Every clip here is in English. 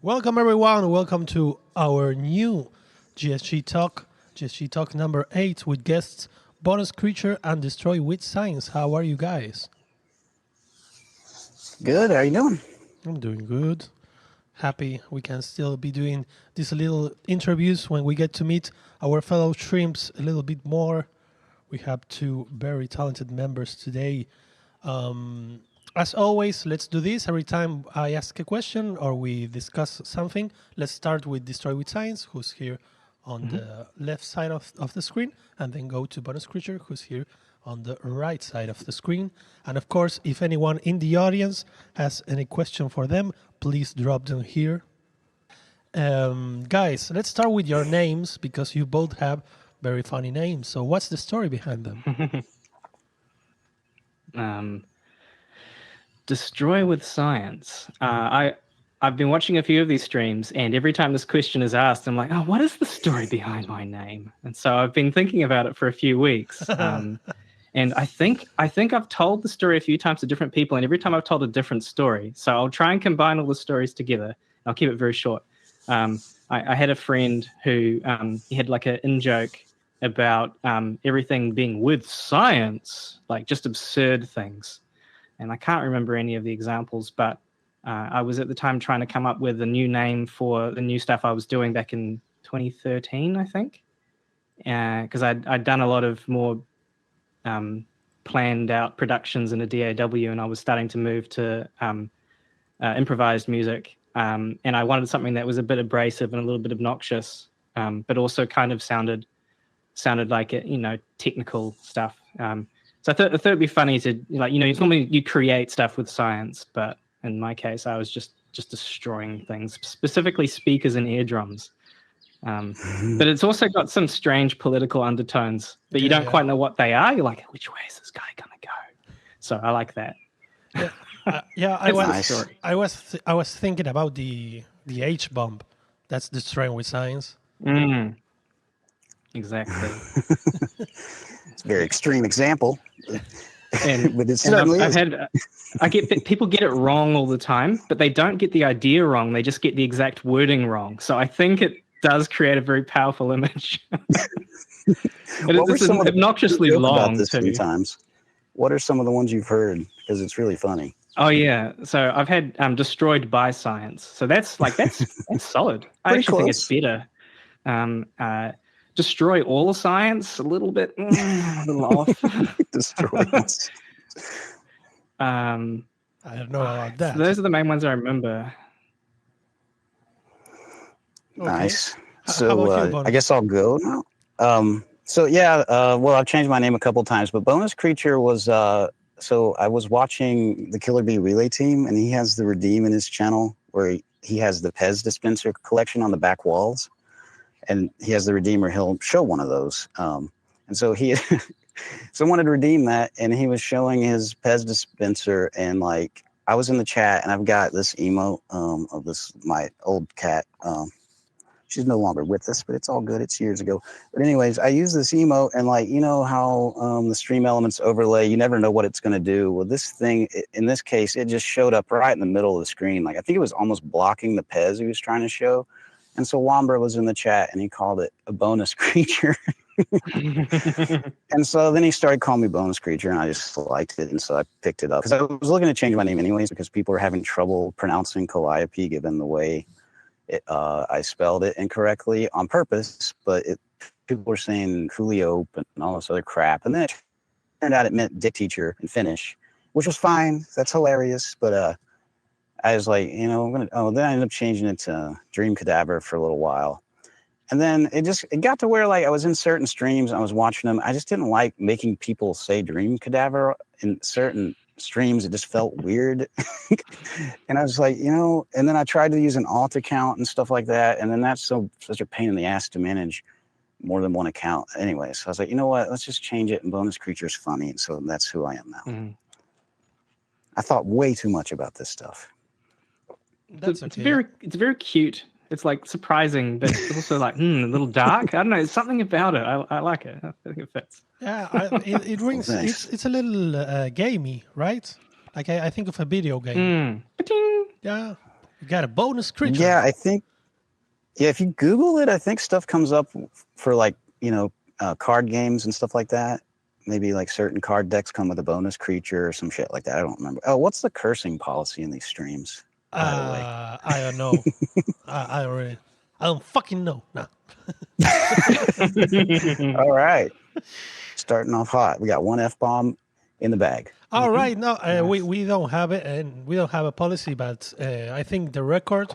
Welcome everyone. Welcome to our new GSG Talk number 8 with guests Bonus Creature and Destroy with Science. How are you guys? Good. How you doing? I'm doing good. Happy we can still be doing these little interviews when we get to meet our fellow shrimps a little bit more. We have two very talented members today. As always, let's do this. Every time I ask a question or we discuss something, let's start with Destroy with Science, who's here on the left side of the screen, and then go to Bonus Creature, who's here on the right side of the screen. And of course, if anyone in the audience has any question for them, please drop them here. Guys, let's start with your names because you both have very funny names. So what's the story behind them? Destroy with Science. I've been watching a few of these streams, and every time this question is asked, I'm like, oh, what is the story behind my name? And so I've been thinking about it for a few weeks. And I think I've told the story a few times to different people, and every time I've told a different story. So I'll try and combine all the stories together. I'll keep it very short. I had a friend who he had like an in-joke about everything being with science, like just absurd things. And I can't remember any of the examples, but I was at the time trying to come up with a new name for the new stuff I was doing back in 2013, I think, because I'd done a lot of more planned out productions in a DAW, and I was starting to move to improvised music. And I wanted something that was a bit abrasive and a little bit obnoxious, but also kind of sounded like it, technical stuff. So I thought it'd be funny to, normally you create stuff with science, but in my case, I was just destroying things, specifically speakers and eardrums. But it's also got some strange political undertones, but you don't quite know what they are. You're like, which way is this guy gonna go? So I like that. I was thinking about the H bomb. That's destroying with science. Exactly. It's a very extreme example. But I get people get it wrong all the time, but they don't get the idea wrong. They just get the exact wording wrong. So I think it does create a very powerful image. It's obnoxiously long too. Sometimes. What are some of the ones you've heard? Because it's really funny. Oh yeah, so I've had destroyed by science. So that's solid. I actually think it's better. Destroy all science, a little bit, a little off. Destroy. I don't know about that. So those are the main ones I remember. Okay. Nice. So you, I guess I'll go now. Well, I've changed my name a couple times, but Bonus Creature was so I was watching the Killer Bee Relay Team, and he has the Redeem in his channel where he has the Pez dispenser collection on the back walls. And he has the Redeemer. He'll show one of those. And so he wanted to redeem that, and he was showing his Pez dispenser. And like, I was in the chat, and I've got this emote of my old cat. She's no longer with us, but it's all good. It's years ago. But anyways, I use this emote, and like, you know how the Stream Elements overlay, you never know what it's going to do. Well, this thing, in this case, it just showed up right in the middle of the screen. Like, I think it was almost blocking the Pez he was trying to show. And so Wambra was in the chat, and he called it a bonus creature. And so then he started calling me Bonus Creature, and I just liked it, and so I picked it up. Because I was looking to change my name anyways, because people were having trouble pronouncing Calliope given the way I spelled it incorrectly on purpose. But people were saying Coolio and all this other crap. And then it turned out it meant dick teacher in Finnish, which was fine. That's hilarious. But I was like, then I ended up changing it to Dream Cadaver for a little while. And then it got to where like I was in certain streams, I was watching them. I just didn't like making people say Dream Cadaver in certain streams. It just felt weird. And I was like, and then I tried to use an alt account and stuff like that. And then that's such a pain in the ass to manage more than one account. Anyway, so I was like, you know what, let's just change it. And Bonus Creature is funny. And so that's who I am now. Mm-hmm. I thought way too much about this stuff. That's it's very cute. It's like surprising, but it's also like a little dark. I don't know. There's something about it. I like it. I think it fits. Yeah, it rings. It's a little gamey, right? Like I think of a video game. Ba-ting. Yeah, You got a bonus creature. Yeah, I think. Yeah, if you Google it, I think stuff comes up for like card games and stuff like that. Maybe like certain card decks come with a bonus creature or some shit like that. I don't remember. Oh, what's the cursing policy in these streams? By the way, I don't know. I don't fucking know. No. All right, starting off hot. We got one F-bomb in the bag. All right, no, we don't have it, and we don't have a policy, but I think the record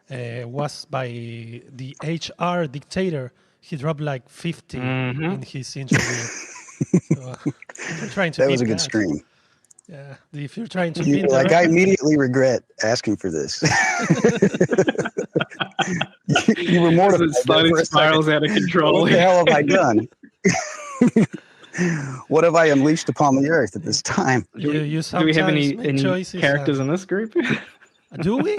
was by the HR dictator. He dropped like 50 in his interview. So, if you're trying to That was beat a good stream. Yeah, if you're trying to You beat were like, I immediately regret asking for this. you were mortified. It slowly spirals out of control. What the hell have I done? What have I unleashed upon the earth at this time? Do we have any characters in this group? Do we?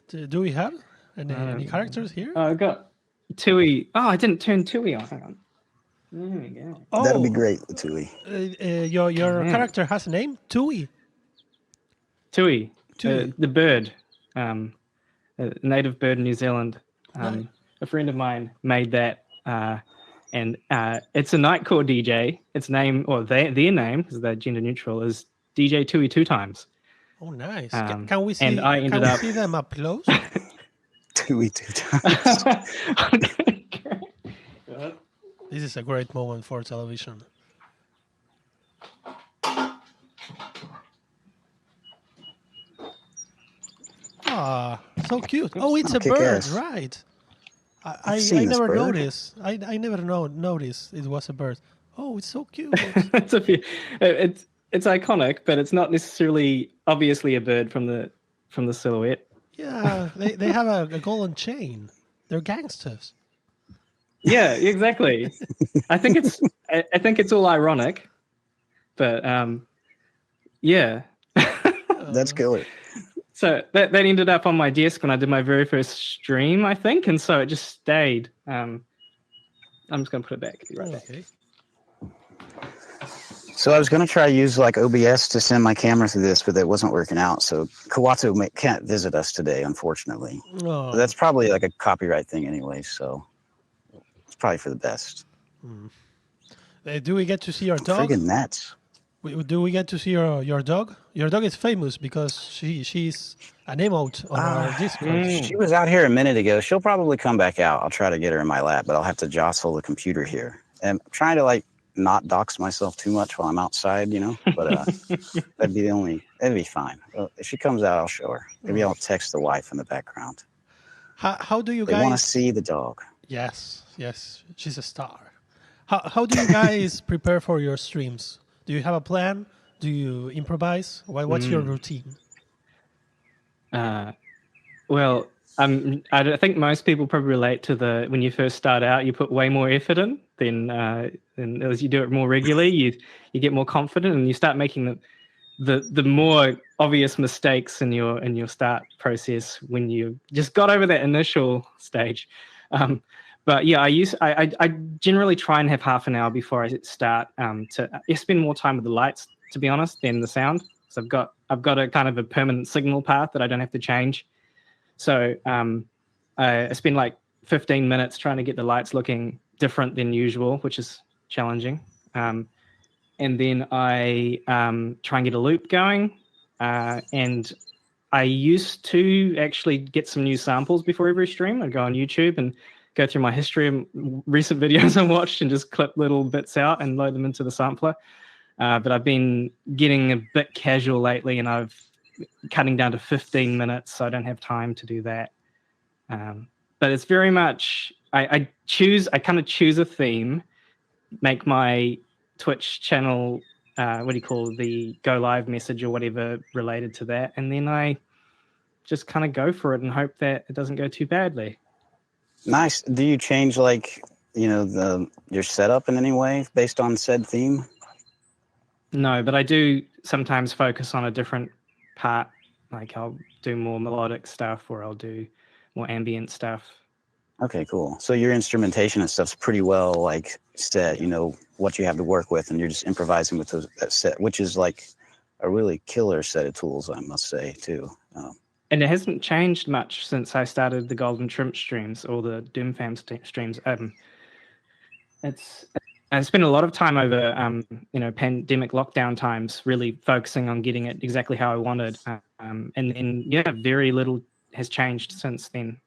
Do we have any characters here? I got Tui. Oh, I didn't turn Tui on. Hang on. There we go. Oh, that'd be great, Tui. Your character has a name? Tui. Tui. The bird. A native bird in New Zealand. A friend of mine made that. And it's a nightcore DJ. Its name, or their name, because they're gender neutral, is DJ Tui 2 times. Oh, nice. Can we see? And I ended up... see them up close? Tui 2 times. This is a great moment for television. Ah, so cute. Oh, it's a bird, right? I never noticed. I never noticed it was a bird. Oh, it's so cute. It's iconic, but it's not necessarily obviously a bird from the silhouette. Yeah, they have a golden chain. They're gangsters. Yeah, exactly. I think it's all ironic, but yeah. That's killer. So that ended up on my desk when I did my very first stream, I think, and so it just stayed. I'm just gonna put it back. Be right back. Okay. So I was gonna try to use like OBS to send my camera through this, but it wasn't working out. So Kawato can't visit us today, unfortunately. Oh. But that's probably like a copyright thing anyway, so it's probably for the best. Do we get to see your dog? Friggin' nuts. Do we get to see your dog? Your dog is famous because she's an emote on our Discord. She was out here a minute ago. She'll probably come back out. I'll try to get her in my lap, but I'll have to jostle the computer here. And I'm trying to like not dox myself too much while I'm outside, but that'd be fine. Well, if she comes out, I'll show her. Maybe I'll text the wife in the background. How do you they guys want to see the dog? Yes, she's a star. How do you guys prepare for your streams? Do you have a plan? Do you improvise? What's your routine? Well, I think most people probably relate to when you first start out, you put way more effort in. Then as you do it more regularly, you get more confident, and you start making the more obvious mistakes in your start process when you just got over that initial stage. But yeah, I generally try and have half an hour before I start to spend more time with the lights, to be honest, than the sound. So I've got a kind of a permanent signal path that I don't have to change. So I spend like 15 minutes trying to get the lights looking different than usual, which is challenging. And then I try and get a loop going. And I used to actually get some new samples before every stream. I'd go on YouTube and go through my history of recent videos I watched and just clip little bits out and load them into the sampler. But I've been getting a bit casual lately, and I've cutting down to 15 minutes, so I don't have time to do that. But it's very much, I kind of choose a theme, make my Twitch channel, the go live message or whatever related to that. And then I just kind of go for it and hope that it doesn't go too badly. Nice. Do you change your setup in any way based on said theme? No, but I do sometimes focus on a different part. Like I'll do more melodic stuff, or I'll do more ambient stuff. Okay, cool. So your instrumentation and stuff's pretty well like set. You know what you have to work with, and you're just improvising with that set, which is like a really killer set of tools, I must say too. And it hasn't changed much since I started the Golden Shrimp streams or the Doomfam streams. I spent a lot of time over, pandemic lockdown times, really focusing on getting it exactly how I wanted. And very little has changed since then.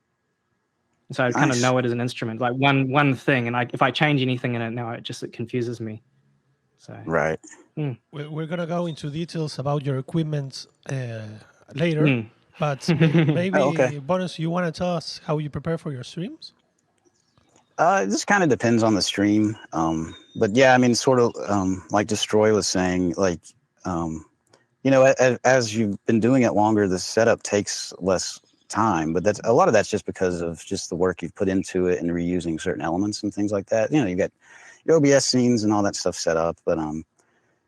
So I kind of know it as an instrument, like one thing, and if I change anything in it now, it confuses me. So Right. We're gonna go into details about your equipment later, but maybe okay. Bonus, you want to tell us how you prepare for your streams? It just kind of depends on the stream. But yeah, I mean, sort of like Destroy was saying, like, as you've been doing it longer, the setup takes less time. But a lot of that's just because of just the work you've put into it and reusing certain elements and things like that. You got your OBS scenes and all that stuff set up. But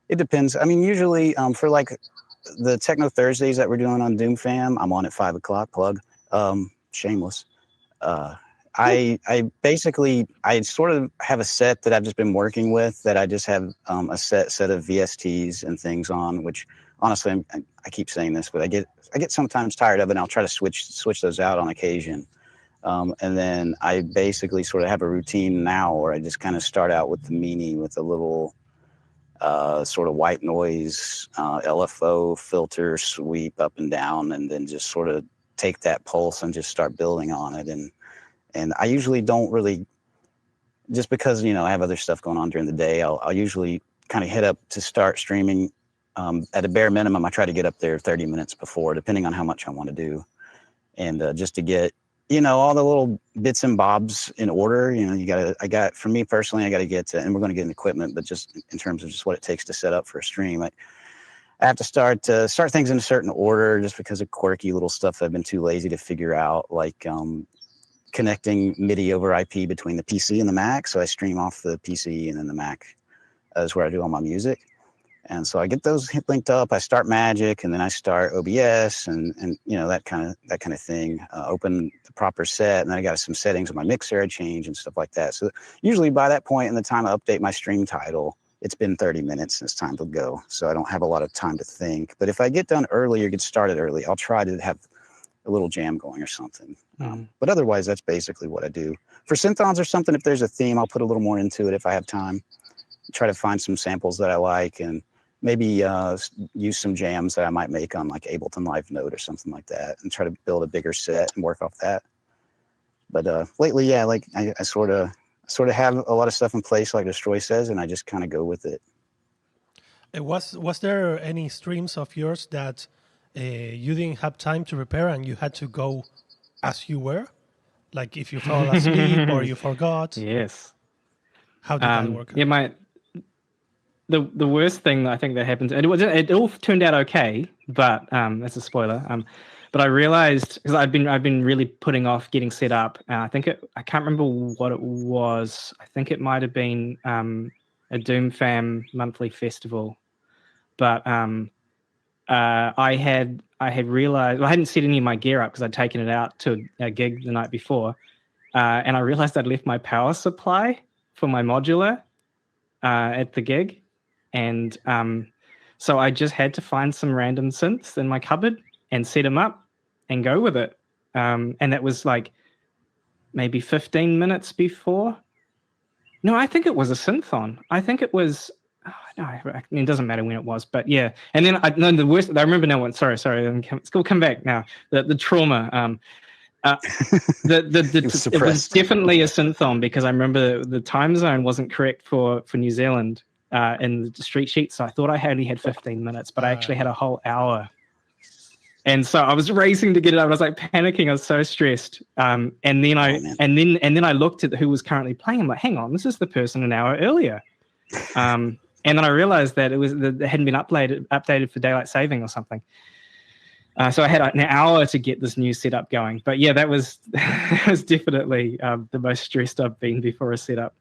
it depends. I mean, usually for like the Techno Thursdays that we're doing on Doom Fam, I'm on at 5 o'clock. Plug. Shameless. I basically sort of have a set that I've just been working with that I just have a set of VSTs and things on, which honestly I keep saying this, but I get sometimes tired of it, and I'll try to switch those out on occasion. And then I basically sort of have a routine now where I just kind of start out with the Meanie with a little sort of white noise LFO filter sweep up and down, and then just sort of take that pulse and just start building on it. And I usually don't really, just because, I have other stuff going on during the day, I'll usually kind of hit up to start streaming. At a bare minimum, I try to get up there 30 minutes before, depending on how much I want to do. And just to get, all the little bits and bobs in order, for me personally, I got to get, and we're going to get an equipment, but just in terms of just what it takes to set up for a stream, I have to start things in a certain order just because of quirky little stuff that I've been too lazy to figure out, like, connecting MIDI over IP between the PC and the Mac. So I stream off the PC, and then the Mac is where I do all my music. And so I get those linked up. I start Magic, and then I start OBS, and that kind of thing. Open the proper set, and then I got some settings on my mixer I change and stuff like that. So usually by that point in the time I update my stream title, it's been 30 minutes and it's time to go. So I don't have a lot of time to think. But if I get done early or get started early, I'll try to have a little jam going or something. But otherwise, that's basically what I do. For synthons or something, if there's a theme, I'll put a little more into it if I have time. Try to find some samples that I like, and maybe use some jams that I might make on like Ableton Live Note or something like that, and try to build a bigger set and work off that. But lately, yeah, like I sort of have a lot of stuff in place, like Destroy says, and I just kind of go with it. Was there any streams of yours that you didn't have time to prepare and you had to go as you were? Like if you fell asleep or you forgot? Yes. How did that work? Yeah, the worst thing that I think that happened, and it all turned out okay, but that's a spoiler. But I realized, because I've been really putting off getting set up. I can't remember what it was. I think it might have been a Doom Fam monthly festival, but I had realized, well, I hadn't set any of my gear up because I'd taken it out to a gig the night before, and I realized I'd left my power supply for my modular at the gig, and so I just had to find some random synths in my cupboard and set them up and go with it. And that was like maybe 15 minutes before. No, I think it was a synthon. I think it was. Oh, no, I mean, it doesn't matter when it was, but yeah. And then the worst. I remember now. Sorry. It's gonna come back now. The trauma. It was definitely a synthon, because I remember the time zone wasn't correct for New Zealand in the street sheet, so I thought I only had 15 minutes, but I actually had a whole hour. And so I was racing to get it up. I was like panicking. I was so stressed. And then I looked at who was currently playing. I'm like, hang on, this is the person an hour earlier. And then I realized that it hadn't been updated for daylight saving or something. So I had an hour to get this new setup going. But yeah, that was definitely the most stressed I've been before a setup.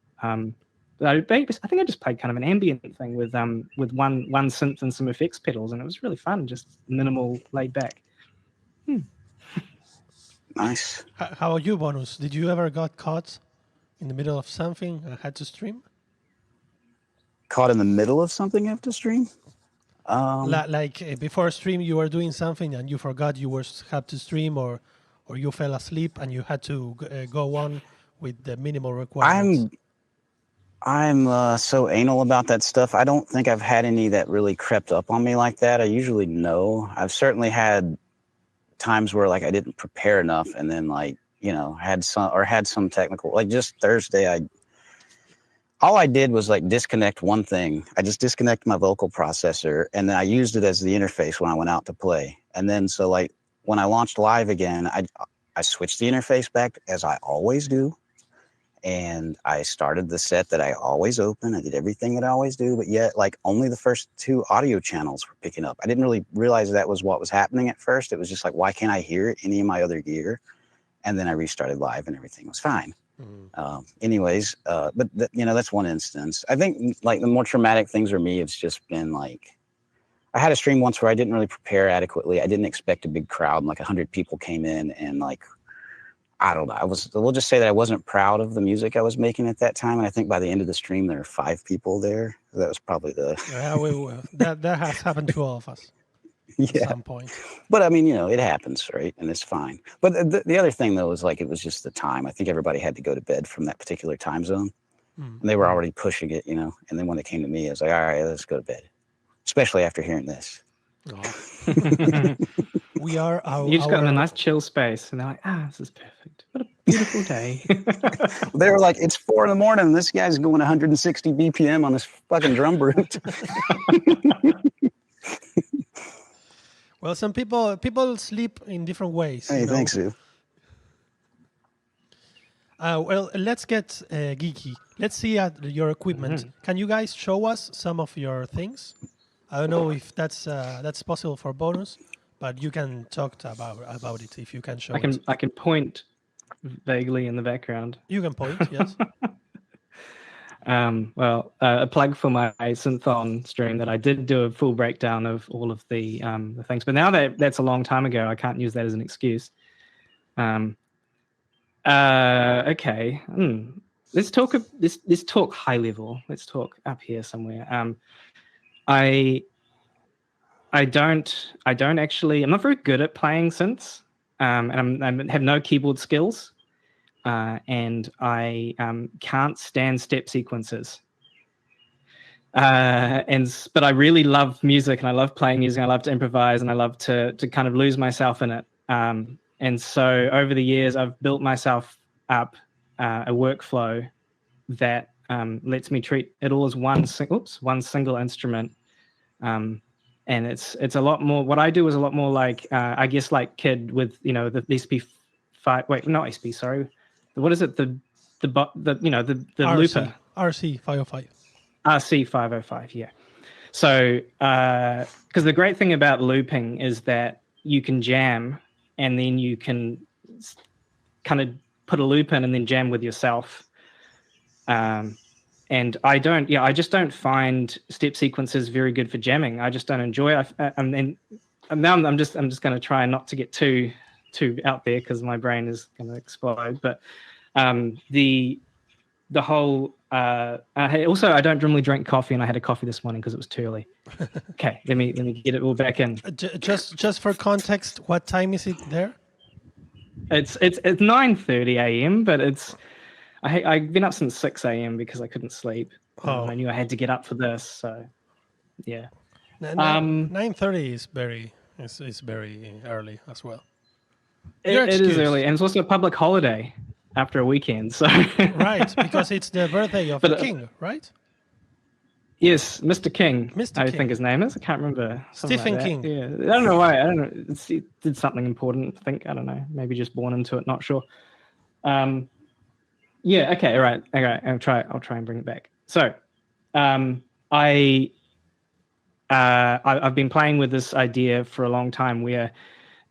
I think I just played kind of an ambient thing with one synth and some effects pedals, and it was really fun, just minimal, laid back. Nice. How about you, Bonus? Did you ever got caught in the middle of something and had to stream? Caught in the middle of something, have to stream? Before a stream, you were doing something and you forgot you had to stream, or you fell asleep and you had to go on with the minimal requirements. I'm so anal about that stuff. I don't think I've had any that really crept up on me like that. I usually know. I've certainly had times where like I didn't prepare enough, and then like had some technical, like just Thursday. All I did was like disconnect one thing. I just disconnected my vocal processor, and then I used it as the interface when I went out to play. And then so like when I launched live again, I switched the interface back as I always do. And I started the set that I always open. I did everything that I always do, but yet like only the first 2 audio channels were picking up. I didn't really realize that was what was happening at first. It was just like, why can't I hear any of my other gear? And then I restarted live and everything was fine. Anyways, but that's one instance. I think like the more traumatic things for me, it's just been like, I had a stream once where I didn't really prepare adequately. I didn't expect a big crowd, and like 100 people came in, and like, I don't know. We'll just say that I wasn't proud of the music I was making at that time. And I think by the end of the stream, there were 5 people there. That was probably that has happened to all of us at some point. But I mean, it happens, right? And it's fine. But the other thing though is like, it was just the time. I think everybody had to go to bed from that particular time zone. And they were already pushing it, And then when they came to me, I was like, all right, let's go to bed. Especially after hearing this. Oh. We are you just got in a nice chill space, and they're like, this is perfect. What a beautiful day. They were like, it's 4 a.m. This guy's going 160 BPM on this fucking drum brute. Well, some people sleep in different ways. Hey, thanks, Sue. Well, let's get geeky. Let's see at your equipment. Can you guys show us some of your things? I don't know if that's possible for bonus, but you can talk about it if you can show it. I can point vaguely in the background. You can point, yes. A plug for my Synthon stream that I did do a full breakdown of all of the things, but now that's a long time ago, I can't use that as an excuse. Okay. Let's talk high level. Let's talk up here somewhere. I'm not very good at playing synths, and I have no keyboard skills, and I can't stand step sequences. But I really love music, and I love playing music, and I love to improvise, and I love to kind of lose myself in it. And so over the years, I've built myself up a workflow that lets me treat it all as one single instrument. And it's a lot more. What I do is a lot more like I guess like Kid with the SP5. Wait, not SP. Sorry, what is it? The looper. RC505. RC505. Yeah. So because the great thing about looping is that you can jam, and then you can kind of put a loop in and then jam with yourself. And I just don't find step sequences very good for jamming. I just don't enjoy it. And now I'm just going to try not to get too out there because my brain is going to explode. But the whole also I don't normally drink coffee, and I had a coffee this morning because it was too early. Okay, let me get it all back in. Just for context, what time is it there? It's 9:30 a.m. but I've been up since 6 a.m. because I couldn't sleep. I knew I had to get up for this, so yeah. 9:30 is very early as well. It is early, and it's also a public holiday after a weekend. So right, because it's the birthday of the king, right? Yes, Mr. King. I think his name is. I can't remember. Stephen like King. Yeah, I don't know why. I don't know. He did something important. I don't know. Maybe just born into it. Not sure. Yeah. Okay. All right. Okay. I'll try and bring it back. So, I've been playing with this idea for a long time, where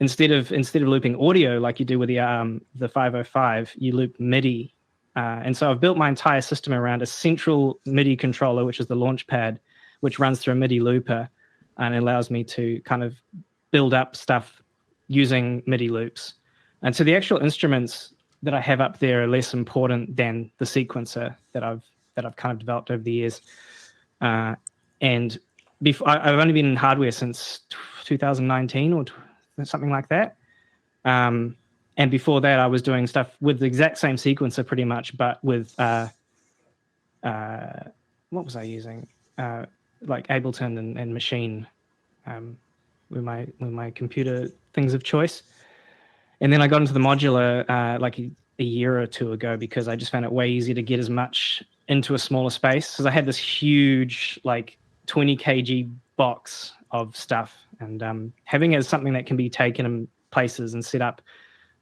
instead of looping audio like you do with the 505, you loop MIDI. And so I've built my entire system around a central MIDI controller, which is the Launchpad, which runs through a MIDI looper, and it allows me to kind of build up stuff using MIDI loops. And so the actual instruments that I have up there are less important than the sequencer that I've kind of developed over the years. And before I've only been in hardware since 2019 or something like that. And before that, I was doing stuff with the exact same sequencer pretty much, but with what was I using? Like Ableton and Machine were my computer things of choice. And then I got into the modular like a year or two ago because I just found it way easier to get as much into a smaller space, because I had this huge like 20 kg box of stuff, and having it as something that can be taken in places and set up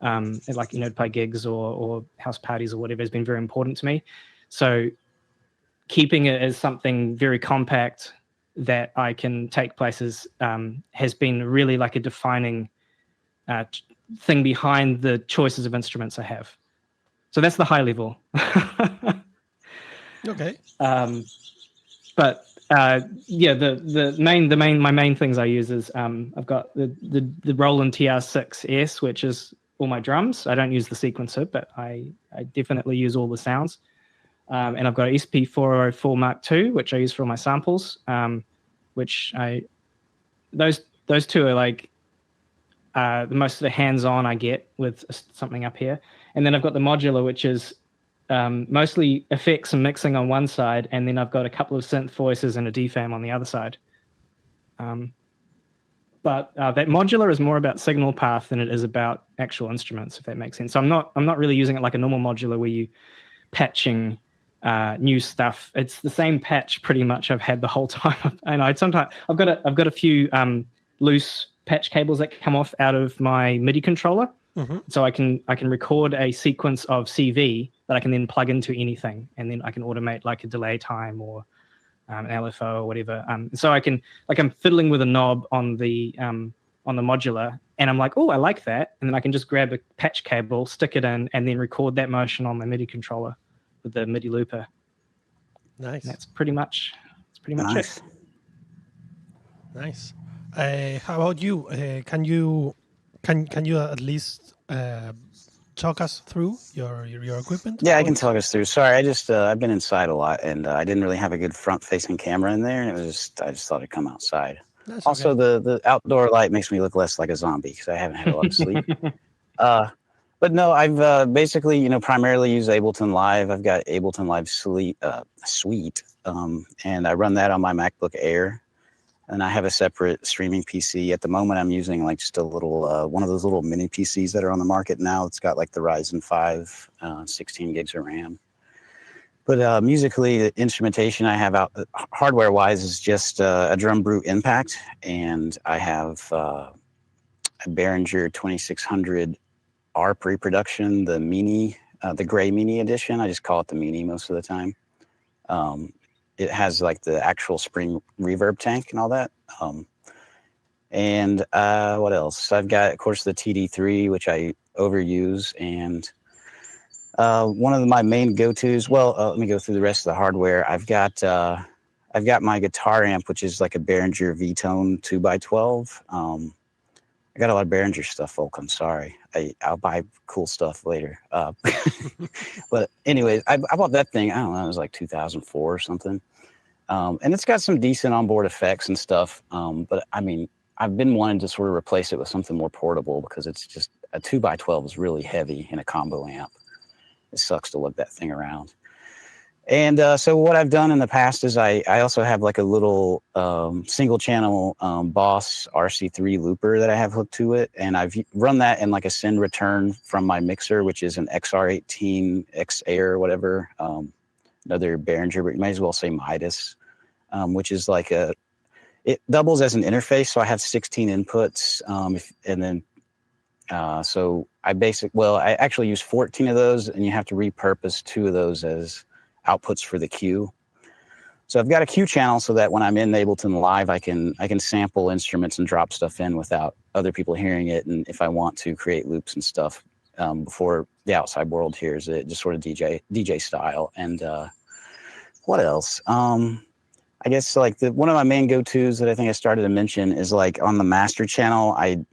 like, to play gigs or house parties or whatever has been very important to me. So keeping it as something very compact that I can take places has been really like a defining thing behind the choices of instruments I have. So that's the high level. Okay. But yeah, my main things I use is I've got the Roland TR6S, which is all my drums. I don't use the sequencer, but I definitely use all the sounds. And I've got an SP404 Mark II, which I use for all my samples. Which those two are like the most of the hands-on I get with something up here. And then I've got the modular, which is mostly effects and mixing on one side, and then I've got a couple of synth voices and a DFAM on the other side. But that modular is more about signal path than it is about actual instruments, if that makes sense. So I'm not really using it like a normal modular where you patching new stuff. It's the same patch pretty much I've had the whole time. And I've got a few loose patch cables that come off out of my MIDI controller. Mm-hmm. So I can record a sequence of CV that I can then plug into anything, and then I can automate like a delay time or an LFO or whatever. So I can, like, I'm fiddling with a knob on the modular, and I'm like, oh, I like that, and then I can just grab a patch cable, stick it in, and then record that motion on my MIDI controller with the MIDI looper. Nice. And that's pretty much Nice. it. Nice. How about you? Can you at least talk us through your equipment? Yeah, I can talk us through. Sorry, I've been inside a lot, and I didn't really have a good front-facing camera in there, and I just thought I'd come outside. That's Also, okay. the outdoor light makes me look less like a zombie because I haven't had a lot of sleep. But no, I've basically, primarily used Ableton Live. I've got Ableton Live Suite, and I run that on my MacBook Air. And I have a separate streaming PC. At the moment, I'm using like just a little, one of those little mini PCs that are on the market now. It's got like the Ryzen 5, 16 gigs of RAM. But musically, the instrumentation I have out, hardware-wise, is just a Drum Brute Impact. And I have a Behringer 2600 R pre-production, the Mini, the gray Mini edition. I just call it the Mini most of the time. It has like the actual spring reverb tank and all that. And what else? I've got, of course, the TD3, which I overuse. And one of my main go-tos, let me go through the rest of the hardware. I've got my guitar amp, which is like a Behringer V-Tone 2x12. I got a lot of Behringer stuff, folk. I'm sorry. I'll buy cool stuff later. But anyways, I bought that thing. I don't know. It was like 2004 or something. And it's got some decent onboard effects and stuff. But I mean, I've been wanting to sort of replace it with something more portable because it's just a 2x12 is really heavy in a combo amp. It sucks to lug that thing around. And so what I've done in the past is I also have like a little single channel Boss RC3 looper that I have hooked to it. And I've run that in like a send return from my mixer, which is an XR18 X Air or whatever, another Behringer, but you might as well say Midas, which is like it doubles as an interface. So I have 16 inputs. And then so I actually use 14 of those, and you have to repurpose 2 of those as outputs for the Q. So I've got a Q channel so that when I'm in Ableton Live, I can sample instruments and drop stuff in without other people hearing it. And if I want to create loops and stuff before the outside world hears it, just sort of DJ style. And what else? I guess like one of my main go-tos that I think I started to mention is like on the master channel. I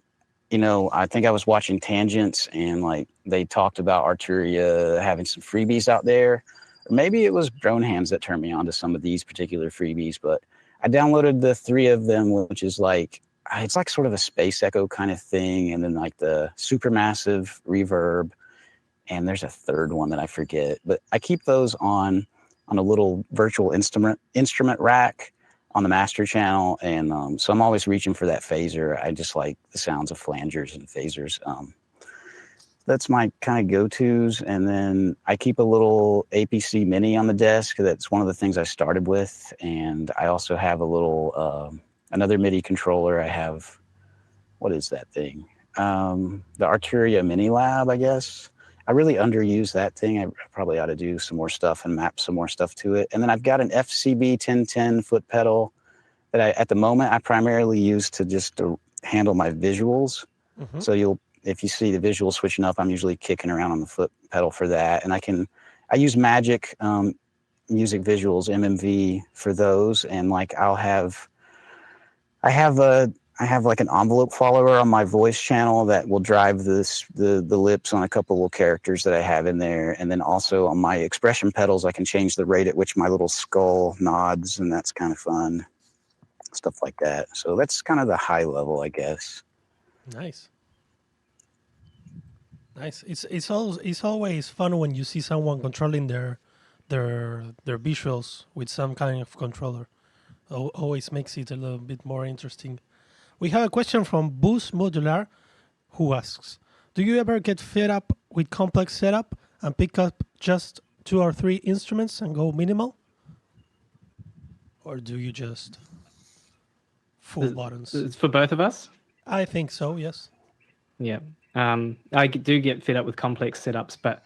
think I was watching Tangents, and like they talked about Arturia having some freebies out there. Or maybe it was Drone Hands that turned me on to some of these particular freebies, but I downloaded the 3 of them, which is like, it's like sort of a space echo kind of thing. And then like the supermassive reverb. And there's a third one that I forget, but I keep those on a little virtual instrument rack on the master channel. And so I'm always reaching for that phaser. I just like the sounds of flangers and phasers. That's my kind of go-tos. And then I keep a little APC mini on the desk. That's one of the things I started with. And I also have a little, another MIDI controller. I have, what is that thing? The Arturia Mini Lab, I guess. I really underuse that thing. I probably ought to do some more stuff and map some more stuff to it. And then I've got an FCB 1010 foot pedal that at the moment I primarily use to handle my visuals. Mm-hmm. So if you see the visual switching up, I'm usually kicking around on the foot pedal for that. And I use Magic Music Visuals, MMV, for those. And like I have like an envelope follower on my voice channel that will drive the lips on a couple of characters that I have in there. And then also on my expression pedals, I can change the rate at which my little skull nods, and that's kind of fun. Stuff like that. So that's kind of the high level, I guess. Nice. It's always fun when you see someone controlling their visuals with some kind of controller. Always makes it a little bit more interesting. We have a question from Boost Modular, who asks, do you ever get fed up with complex setup and pick up just 2 or 3 instruments and go minimal? Or do you just full buttons? It's for both of us? I think so, yes. Yeah. I do get fed up with complex setups, but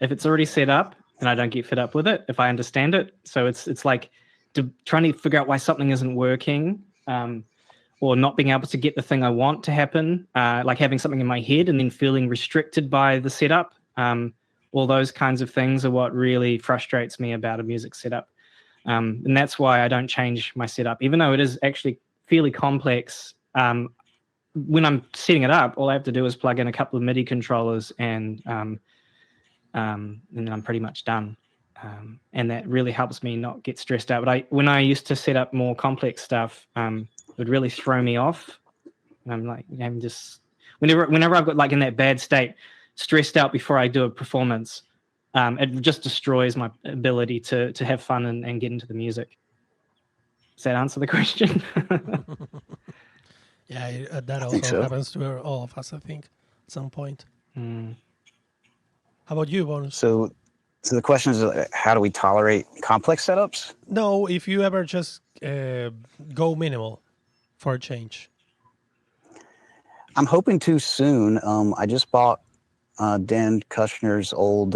if it's already set up, then I don't get fed up with it if I understand it. So it's like trying to figure out why something isn't working, or not being able to get the thing I want to happen, like having something in my head and then feeling restricted by the setup. All those kinds of things are what really frustrates me about a music setup. And that's why I don't change my setup, even though it is actually fairly complex. When I'm setting it up, all I have to do is plug in a couple of MIDI controllers and then I'm pretty much done. And that really helps me not get stressed out. But when I used to set up more complex stuff, it would really throw me off. I'm like, I'm just whenever I've got like in that bad state, stressed out before I do a performance, it just destroys my ability to have fun and get into the music. Does that answer the question? Yeah, that also happens to all of us, I think, at some point. Mm. How about you, Bonus? So the question is, how do we tolerate complex setups? No, if you ever just go minimal for a change. I'm hoping to soon. I just bought Dan Kushner's old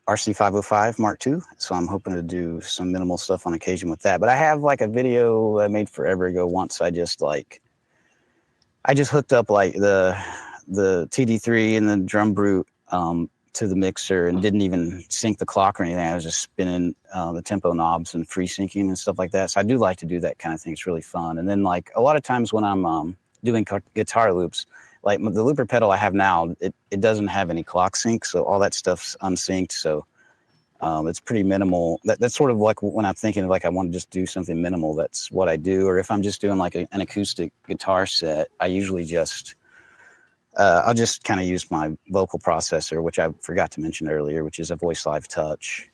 RC505 Mark II, so I'm hoping to do some minimal stuff on occasion with that. But I have like a video I made forever ago. Once I just hooked up like the TD3 and the drum brute to the mixer and didn't even sync the clock or anything. I was just spinning the tempo knobs and free syncing and stuff like that. So I do like to do that kind of thing. It's really fun. And then like a lot of times when I'm doing guitar loops, like the looper pedal I have now, it doesn't have any clock sync. So all that stuff's unsynced. So it's pretty minimal. That's sort of like when I'm thinking like I want to just do something minimal, that's what I do. Or if I'm just doing like an acoustic guitar set, I usually just I'll just kind of use my vocal processor, which I forgot to mention earlier, which is a Voice Live Touch.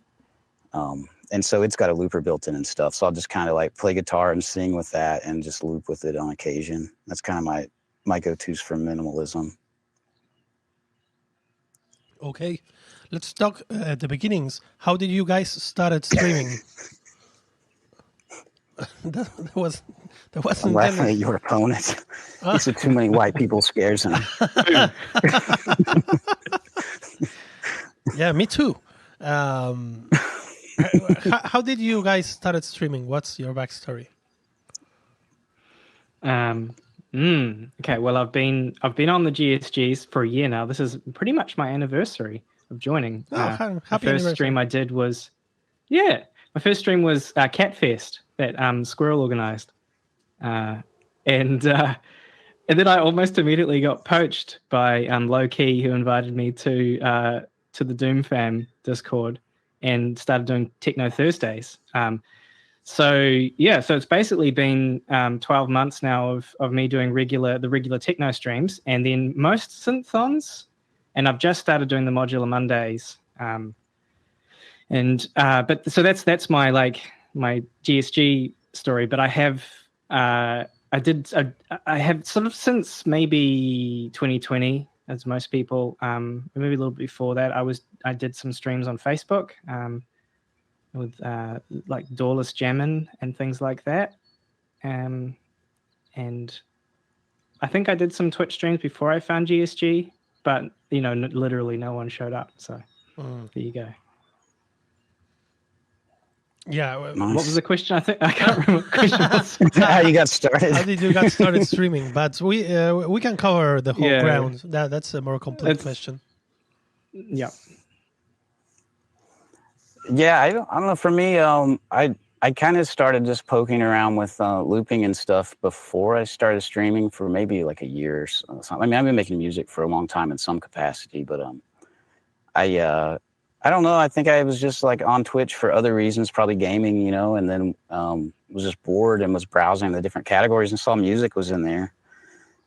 And so it's got a looper built in and stuff. So I'll just kind of like play guitar and sing with that and just loop with it on occasion. That's kind of my go-tos for minimalism. Okay, let's talk at the beginnings. How did you guys started streaming? that wasn't. I'm laughing at your opponent. He said too many white people scares him. Yeah, me too. How did you guys started streaming? What's your backstory? Okay, well, I've been on the GSGs for a year now. This is pretty much my anniversary of joining. Happy the first stream I did was, my first stream was Catfest that Squirrel organized, and then I almost immediately got poached by Low Key, who invited me to the Doom Fam Discord and started doing Techno Thursdays. So it's basically been 12 months now of me doing the regular techno streams, and then most synthons, and I've just started doing the modular Mondays. But so that's my my GSG story. But I have I have sort of since maybe 2020, as most people, maybe a little bit before that, I did some streams on Facebook. With like Doorless Jammin' and things like that. And I think I did some Twitch streams before I found GSG, but literally no one showed up. So there you go. Yeah. Nice. What was the question? I can't remember what the question was. How you got started? How did you get started streaming? But we can cover the whole ground. That's a more complete question. Yeah. Yeah, I don't know. For me, I kind of started just poking around with looping and stuff before I started streaming for maybe like a year or something. I mean, I've been making music for a long time in some capacity, but I don't know. I think I was just like on Twitch for other reasons, probably gaming, and then was just bored and was browsing the different categories and saw music was in there.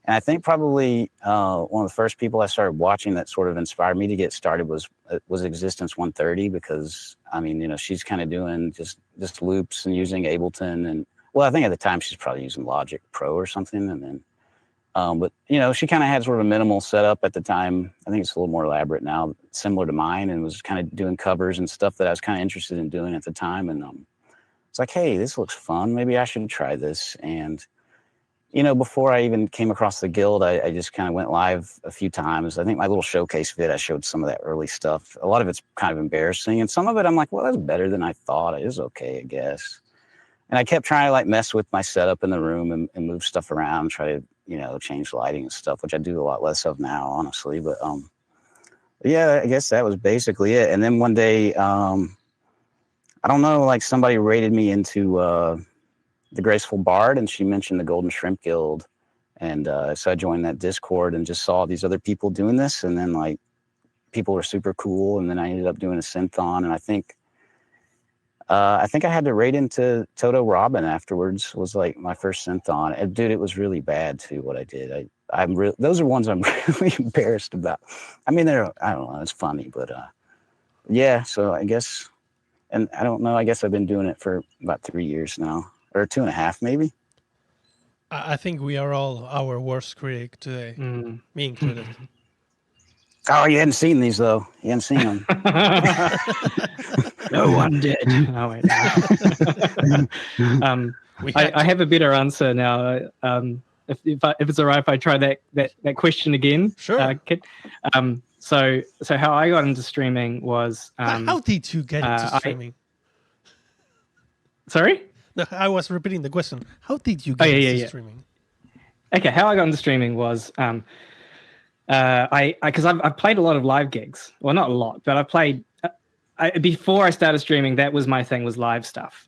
And I think probably one of the first people I started watching that sort of inspired me to get started was Existence 130, because I mean, she's kind of doing just loops and using Ableton, and well, I think at the time she's probably using Logic Pro or something, and then but she kind of had sort of a minimal setup at the time. I think it's a little more elaborate now, similar to mine, and was kind of doing covers and stuff that I was kind of interested in doing at the time. And it's like, hey, this looks fun. Maybe I should try this. And before I even came across the guild, I just kind of went live a few times. I think my little showcase vid, I showed some of that early stuff. A lot of it's kind of embarrassing, and some of it I'm like, well, that's better than I thought. It is okay, I guess. And I kept trying to like mess with my setup in the room and move stuff around, try to change lighting and stuff, which I do a lot less of now, honestly. But yeah, I guess that was basically it. And then one day, I don't know, like somebody rated me into the Graceful Bard, and she mentioned the Golden Shrimp Guild, and so I joined that Discord and just saw these other people doing this, and then like people were super cool, and then I ended up doing a synthon, and I think I had to raid into Toto Robin afterwards. Was like my first synthon, and dude, it was really bad too what I did. Those are ones I'm really embarrassed about. I mean, I don't know, it's funny, but yeah. So I guess, and I don't know, I guess I've been doing it for about 3 years now. Or 2.5, maybe. I think we are all our worst critic today, me included. Oh, you hadn't seen these though. You hadn't seen them. No one did. Oh, wait. I have a better answer now. If it's all right if I try that question again. Sure. So how I got into streaming was how did you get into streaming? Sorry? No, I was repeating the question. How did you get into streaming? Okay, how I got into streaming was because I've played a lot of live gigs. Well, not a lot, but I played before I started streaming. That was my thing, was live stuff.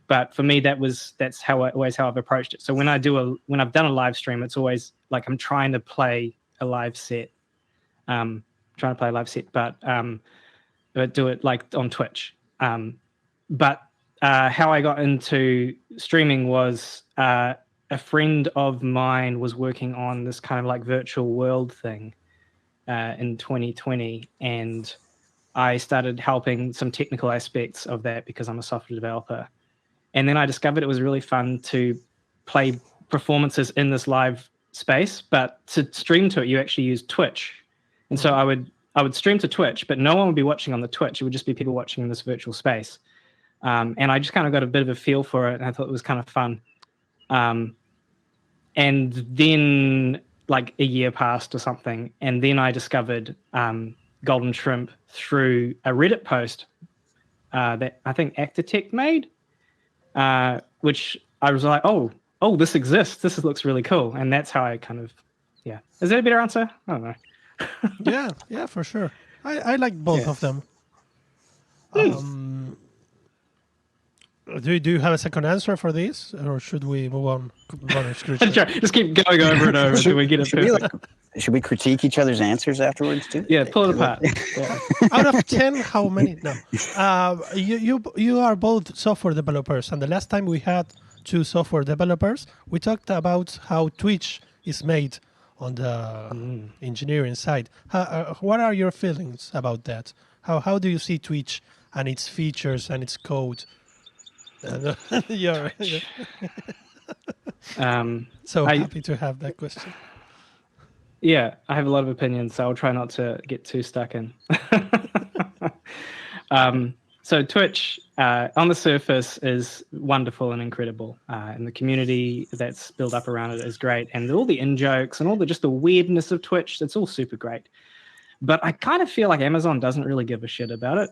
But for me, that's always how I've approached it. So when I've done a live stream, it's always like I'm trying to play a live set. But do it like on Twitch. But how I got into streaming was a friend of mine was working on this kind of like virtual world thing in 2020, and I started helping some technical aspects of that because I'm a software developer. And then I discovered it was really fun to play performances in this live space, but to stream to it, you actually use Twitch. And so I would stream to Twitch, but no one would be watching on the Twitch. It would just be people watching in this virtual space. And I just kind of got a bit of a feel for it, and I thought it was kind of fun. And then like a year passed or something, and then I discovered Golden Shrimp through a Reddit post that I think Actotech made, which I was like, oh, this exists. This looks really cool. And that's how I kind of, yeah. Is that a better answer? I don't know. Yeah, for sure. I like both of them. Do you have a second answer for this, or should we move on? Just keep going over and over until we get it perfect. Should we critique each other's answers afterwards too? Yeah, pull it apart. Yeah. Out of 10, how many? No. You are both software developers, and the last time we had two software developers, we talked about how Twitch is made on the engineering side. What are your feelings about that? How do you see Twitch and its features and its code? You're so happy to have that question. Yeah, I have a lot of opinions, so I'll try not to get too stuck in. So Twitch, on the surface, is wonderful and incredible, and the community that's built up around it is great, and all the in-jokes and all the just the weirdness of Twitch, it's all super great. But I kind of feel like Amazon doesn't really give a shit about it.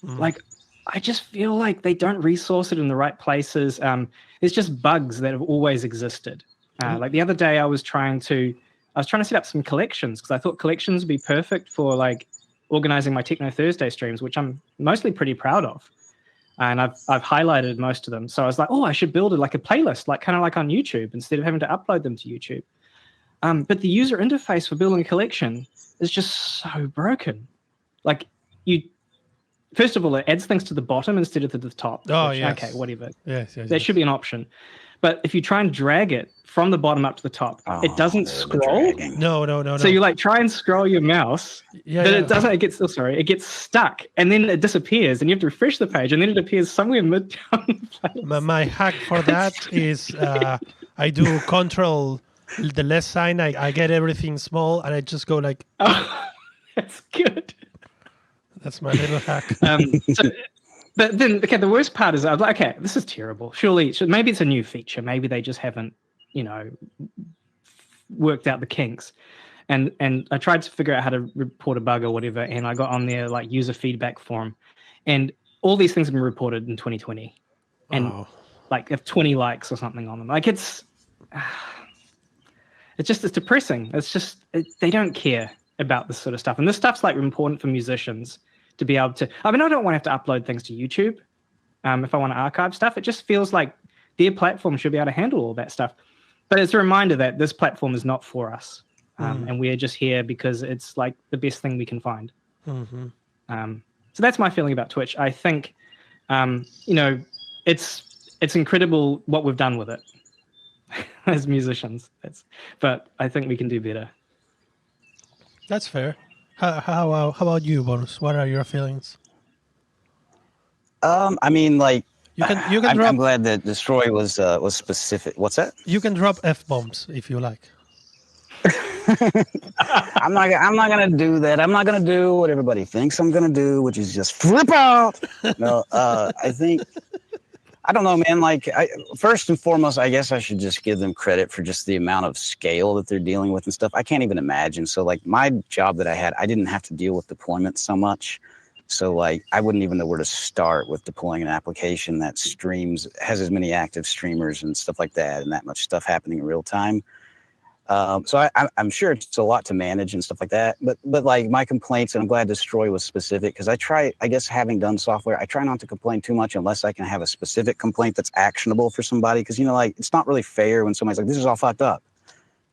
Like, I just feel like they don't resource it in the right places. There's just bugs that have always existed. Like the other day, I was trying to set up some collections because I thought collections would be perfect for like organizing my Techno Thursday streams, which I'm mostly pretty proud of. And I've highlighted most of them. So I was like, oh, I should build it like a playlist, like kind of like on YouTube instead of having to upload them to YouTube. But the user interface for building a collection is just so broken. Like first of all, it adds things to the bottom instead of to the top. Oh, yes. Okay, whatever. Yes. That should be an option. But if you try and drag it from the bottom up to the top, it doesn't scroll. No. So you like try and scroll your mouse, but it doesn't. It gets stuck, and then it disappears, and you have to refresh the page, and then it appears somewhere mid down the place. My hack for that is I do control the less sign. I get everything small, and I just go like. Oh, that's good. That's my little hack. But then, okay, the worst part is I was like, okay, this is terrible. Surely, maybe it's a new feature. Maybe they just haven't, worked out the kinks. And I tried to figure out how to report a bug or whatever, and I got on their like user feedback forum, and all these things have been reported in 2020, and like have 20 likes or something on them. Like it's depressing. It's just they don't care about this sort of stuff, and this stuff's like important for musicians. To be able to, I don't want to have to upload things to YouTube. If I want to archive stuff, it just feels like their platform should be able to handle all that stuff. But it's a reminder that this platform is not for us, and we're just here because it's like the best thing we can find. So that's my feeling about Twitch. I think, it's incredible what we've done with it as musicians. But I think we can do better. That's fair. How about you, Bonus? What are your feelings? I mean, like you can drop. I'm glad that Destroy was specific. What's that? You can drop F-bombs if you like. I'm not gonna do that. I'm not gonna do what everybody thinks I'm gonna do, which is just flip out. No, I think. I don't know, man. Like, first and foremost, I guess I should just give them credit for just the amount of scale that they're dealing with and stuff. I can't even imagine. So, like, my job that I had, I didn't have to deal with deployment so much. So, like, I wouldn't even know where to start with deploying an application that has as many active streamers and stuff like that, and that much stuff happening in real time. So I'm sure it's a lot to manage and stuff like that. But like my complaints, and I'm glad Destroy was specific because I guess having done software, I try not to complain too much unless I can have a specific complaint that's actionable for somebody. Because, like, it's not really fair when somebody's like, this is all fucked up.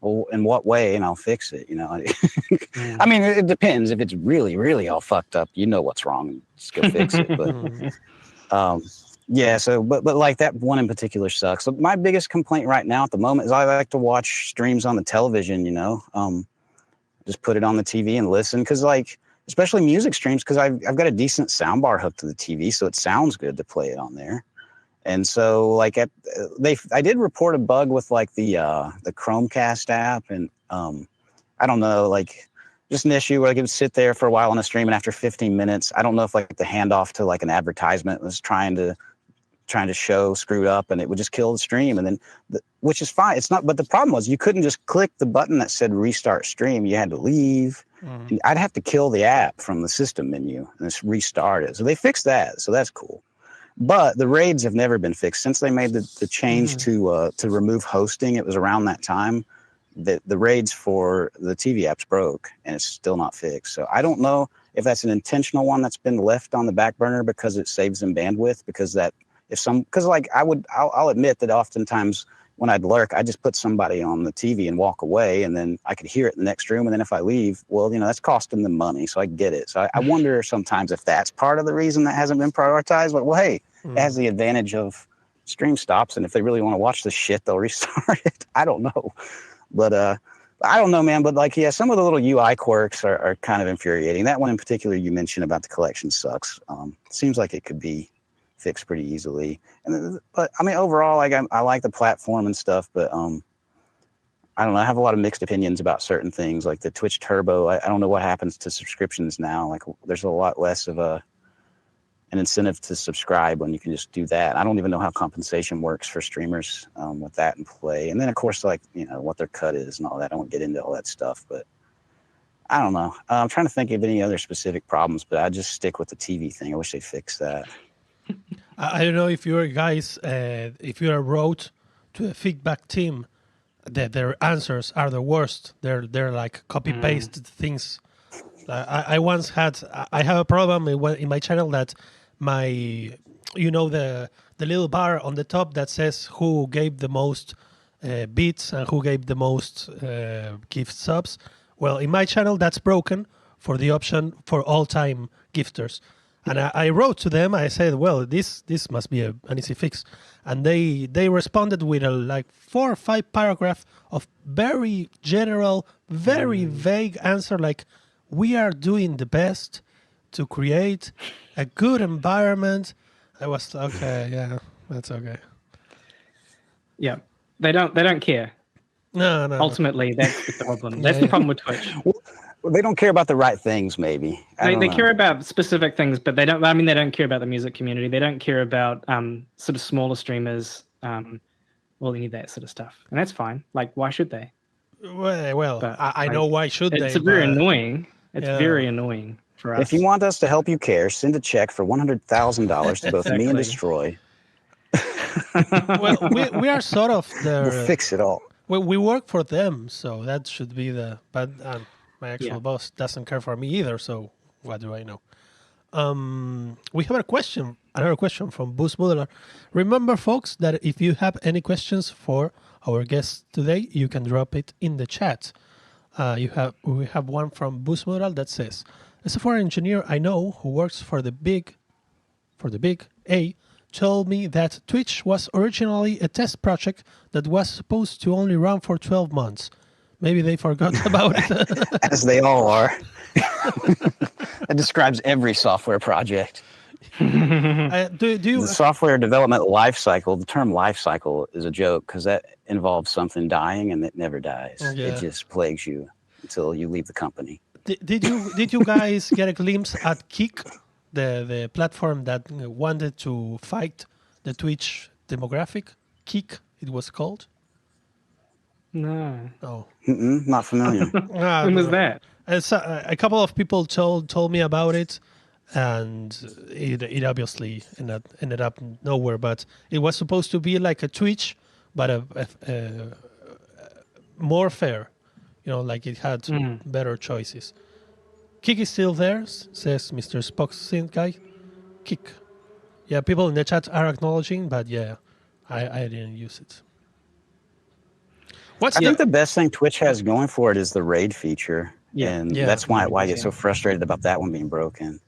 Well, in what way? And I'll fix it, I mean, it depends. If it's really, really all fucked up, what's wrong. Just go fix it. But yeah, so but like that one in particular sucks. So my biggest complaint right now at the moment is I like to watch streams on the television, just put it on the TV and listen, because like especially music streams, because I've got a decent soundbar hooked to the TV, so it sounds good to play it on there. And so like I did report a bug with like the Chromecast app, and I don't know, like just an issue where I could sit there for a while on a stream, and after 15 minutes, I don't know if like the handoff to like an advertisement was trying to show screwed up, and it would just kill the stream. And then which is fine, it's not, but the problem was you couldn't just click the button that said restart stream. You had to leave. And I'd have to kill the app from the system menu and just restart it. So they fixed that, so that's cool. But the raids have never been fixed since they made the change to remove hosting. It was around that time that the raids for the TV apps broke, and it's still not fixed. So I don't know if that's an intentional one that's been left on the back burner because it saves them bandwidth, because like I'll admit that oftentimes when I'd lurk, I just put somebody on the TV and walk away, and then I could hear it in the next room. And then if I leave, well, that's costing them money, so I get it. So I wonder sometimes if that's part of the reason that hasn't been prioritized. But well, hey, it has the advantage of stream stops, and if they really want to watch the shit, they'll restart it. I don't know, but I don't know, man. But like, yeah, some of the little UI quirks are kind of infuriating. That one in particular you mentioned about the collection sucks. Seems like it could be fixed pretty easily. But I mean, overall, like I like the platform and stuff, but I don't know. I have a lot of mixed opinions about certain things, like the Twitch Turbo. I don't know what happens to subscriptions now. Like, there's a lot less of an incentive to subscribe when you can just do that. I don't even know how compensation works for streamers with that in play. And then, of course, like, what their cut is and all that. I won't get into all that stuff, but I don't know. I'm trying to think of any other specific problems, but I just stick with the TV thing. I wish they fixed that. I don't know if you guys, if you wrote to a feedback team, that their answers are the worst. They're like copy pasted things. I once had. I have a problem in my channel that my, the little bar on the top that says who gave the most bits and who gave the most gift subs. Well, in my channel that's broken for the option for all time gifters. And I wrote to them. I said, "Well, this must be an easy fix," and they responded with like 4 or 5 paragraphs of very general, very vague answer, like, "We are doing the best to create a good environment." I was okay. Yeah, that's okay. Yeah, they don't care. No. Ultimately, that's the problem. That's the problem with Twitch. Well, they don't care about the right things, maybe. They care about specific things, but they don't. I mean, they don't care about the music community. They don't care about sort of smaller streamers. Well, any of that sort of stuff, and that's fine. Like, why should they? Well, I know why should they. It's very annoying. It's very annoying for us. If you want us to help you care, send a check for $100,000 to both me and Destroy. Well, we are sort of the. We'll fix it all. Well, we work for them, so that should be the. But my actual boss doesn't care for me either, so what do I know? We have another question from Boost Modeler. Remember, folks, that if you have any questions for our guests today, you can drop it in the chat. We have one from Boost Modeler that says, "A software engineer I know who works for the big A told me that Twitch was originally a test project that was supposed to only run for 12 months. Maybe they forgot about it." As they all are. That describes every software project. The software development life cycle, the term life cycle is a joke because that involves something dying and it never dies. Yeah. It just plagues you until you leave the company. Did you guys get a glimpse at Kick, the platform that wanted to fight the Twitch demographic? Kick, it was called. No. Oh, Not familiar. When was that? A couple of people told me about it, and it obviously ended up nowhere. But it was supposed to be like a Twitch, but a more fair. Like it had better choices. Kick is still there, says Mr. Spock's synth guy. Kick. Yeah, people in the chat are acknowledging, but yeah, I didn't use it. I think the best thing Twitch has going for it is the raid feature. Yeah. And that's why I get so frustrated about that one being broken.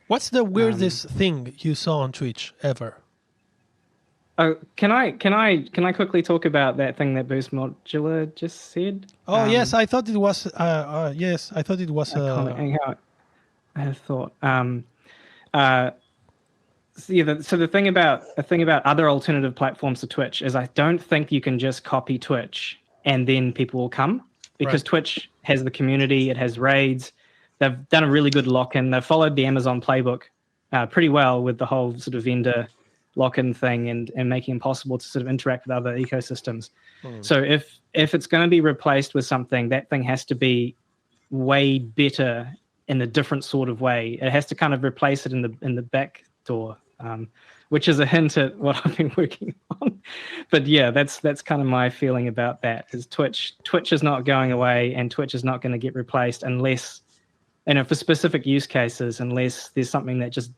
What's the weirdest thing you saw on Twitch ever? Oh, can I quickly talk about that thing that Boost Modular just said? Oh yes, I thought it was. Yes, I thought it was. Hang on. I had a thought. So the thing about other alternative platforms to Twitch is I don't think you can just copy Twitch and then people will come, because Twitch has the community, it has raids. They've done a really good lock-in. They've followed the Amazon playbook pretty well with the whole sort of vendor lock-in thing and making it possible to sort of interact with other ecosystems. So if it's going to be replaced with something, that thing has to be way better in a different sort of way. It has to kind of replace it in the back door, which is a hint at what I've been working on. But yeah, that's kind of my feeling about that. Is Twitch is not going away, and Twitch is not going to get replaced unless, for specific use cases, unless there's something that just